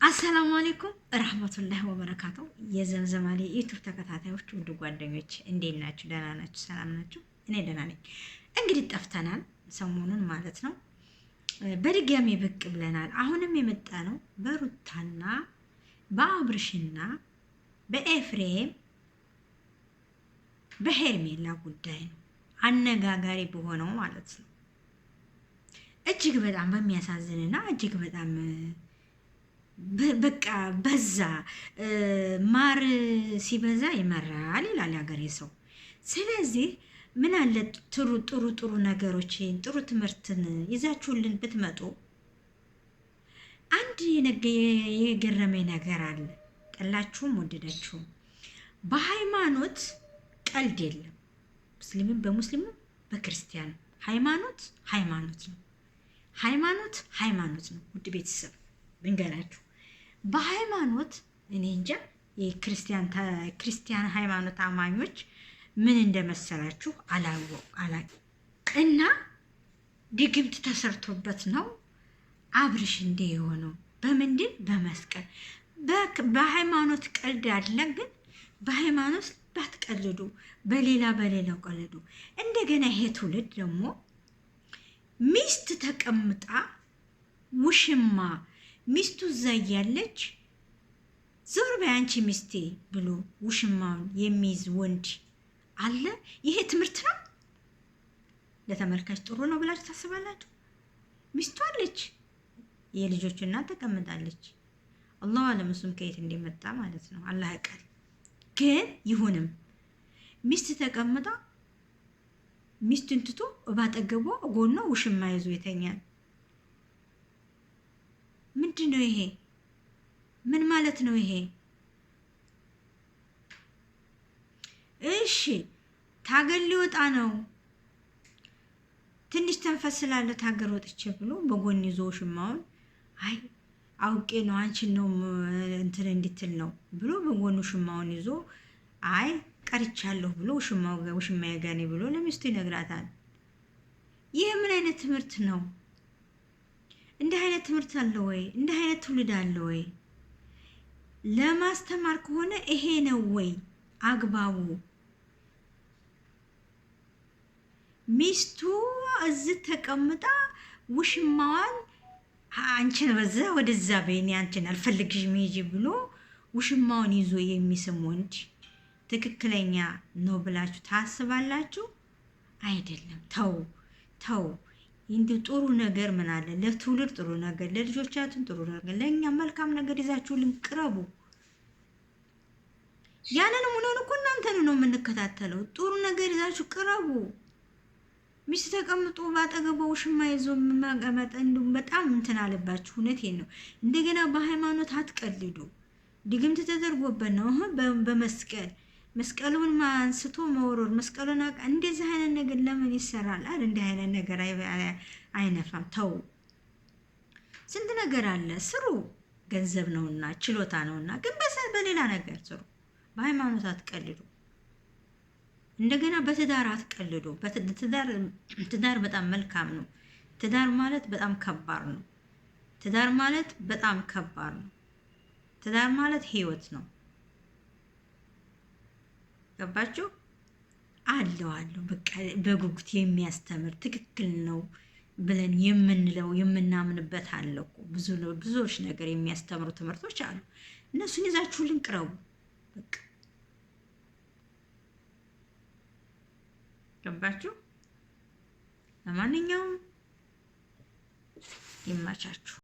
አሰላሙ አለይኩም ረህመቱላሂ ወበረካቱ። የዘምዘማሌ ዩቱብ ተከታታዮች ውድ ጓደኞች እንዴት ናችሁ? ደህና ናችሁ? ሰላም ናችሁ? እኔ ደህና ነኝ። እንግዲህ ጠፍተናል ሰሞኑን ማለት ነው። በድጋሚ ብቅ ብለናል። አሁንም የመጣ ነው በሩታና በአብርሽና በኤፍሬም በሄርሜላ ጉዳይ ነው። አነጋጋሪ በሆነው ማለት ነው። እጅግ በጣም በሚያሳዝንና እጅግ በጣም በቃ በዛ ማር ሲበዛ ይመራል ይላል ያገሬ ሰው። ስለዚህ ምን አለ ጥሩ ነገሮችን ጥሩ ትምህርትን ይዛችሁልን ብትመጡ። አንድ የገረመኝ ነገር አለ። ጠላችሁም ወደዳችሁም በሃይማኖት ቀልድ የለም። ሙስሊምም በሙስሊሙ በክርስቲያኑ ሃይማኖት ሃይማኖት ነው። ሃይማኖት ነው። ውድ ቤተሰብ ብንገራችሁ በሃይማኖት እኔ እንጃ የክርስቲያን ሃይማኖት አማኞች ምን እንደመሰላችሁ አላውቅም። እና ድግምት ተሰርቶበት ነው አብርሽ እንደ የሆነው በምንድን በመስቀል በሃይማኖት ቀልድ አለ። ግን በሃይማኖት ባትቀልዱ፣ በሌላው ቀልዱ። እንደገና ይሄ ትውልድ ደግሞ ሚስት ተቀምጣ ውሽማ ሚስቱ እዛ እያለች ዞር በይ አንቺ ሚስቴ ብሎ ውሽማውን የሚይዝ ወንድ አለ። ይሄ ትምህርት ነው ለተመልካች? ጥሩ ነው ብላችሁ ታስባላችሁ? ሚስቱ አለች፣ የልጆቹ እናት ተቀምጣለች። አላሁ አለም እሱም ከየት እንደመጣ ማለት ነው፣ አላህ ያውቃል። ግን ይሁንም ሚስት ተቀምጣ ሚስቱን ትቶ ባጠገቧ ጎኗ ውሽማ ይዞ ይተኛል። ምንድን ነው ይሄ? ምን ማለት ነው ይሄ? እሺ ታገል ሊወጣ ነው፣ ትንሽ ተንፈስ ስላለ ታገር ወጥቼ ብሎ በጎን ይዞ ውሽማውን አይ አውቄ ነው አንቺን ነው እንትን እንድትል ነው ብሎ በጎን ውሽማውን ይዞ አይ ቀርቻለሁ ብሎ ውሽማዬ ጋኔ ብሎ ለሚስቱ ይነግራታል። ይህ ምን አይነት ትምህርት ነው? እንዲህ አይነት ትምህርት አለ ወይ? እንዲህ አይነት ትውልድ አለ ወይ? ለማስተማር ከሆነ ይሄ ነው ወይ አግባቡ? ሚስቱ እዚህ ተቀምጣ ውሽማዋን አንቺን በዛ ወደዛ በይኔ አንቺን አልፈልግሽም ሂጂ ብሎ ውሽማውን ይዞ የሚስም ወንድ ትክክለኛ ነው ብላችሁ ታስባላችሁ? አይደለም። ተው። እንዲሁ ጥሩ ነገር ምን አለ ለትውልድ ጥሩ ነገር፣ ለልጆቻችን ጥሩ ነገር፣ ለእኛ መልካም ነገር ይዛችሁልን ቅረቡ። ያንንም ሆኖ እኮ እናንተን ነው የምንከታተለው። ጥሩ ነገር ይዛችሁ ቅረቡ። ሚስት ተቀምጦ ባጠገቧ ውሽማ ይዞ መቀመጥ እንዲሁ በጣም እንትን አለባችሁ። እውነቴን ነው። እንደገና በሃይማኖት አትቀልዱ። ድግምት ተደርጎበት ነው መስቀሉን አንስቶ መወረር፣ መስቀሉን እንደዚህ አይነት ነገር ለምን ይሰራል? እንዲህ አይነት ነገር አይነፋም። ተው። ስንት ነገር አለ፣ ስሩ። ገንዘብ ነውና ችሎታ ነውና። ግን በሌላ ነገር ስሩ። በሃይማኖት አትቀልዱ። እንደገና በትዳር አትቀልዱ። ትዳር በጣም መልካም ነው። ትዳር ማለት በጣም ከባድ ነው። ትዳር ማለት ህይወት ነው። ገባችሁ? አለው በቃ በጉጉት የሚያስተምር ትክክል ነው ብለን የምንለው የምናምንበት አለ እኮ ብዙዎች ነገር የሚያስተምሩ ትምህርቶች አሉ። እነሱን ይዛችሁልን ቅረቡ። በቃ ገባችሁ? ለማንኛውም ይመቻችሁ።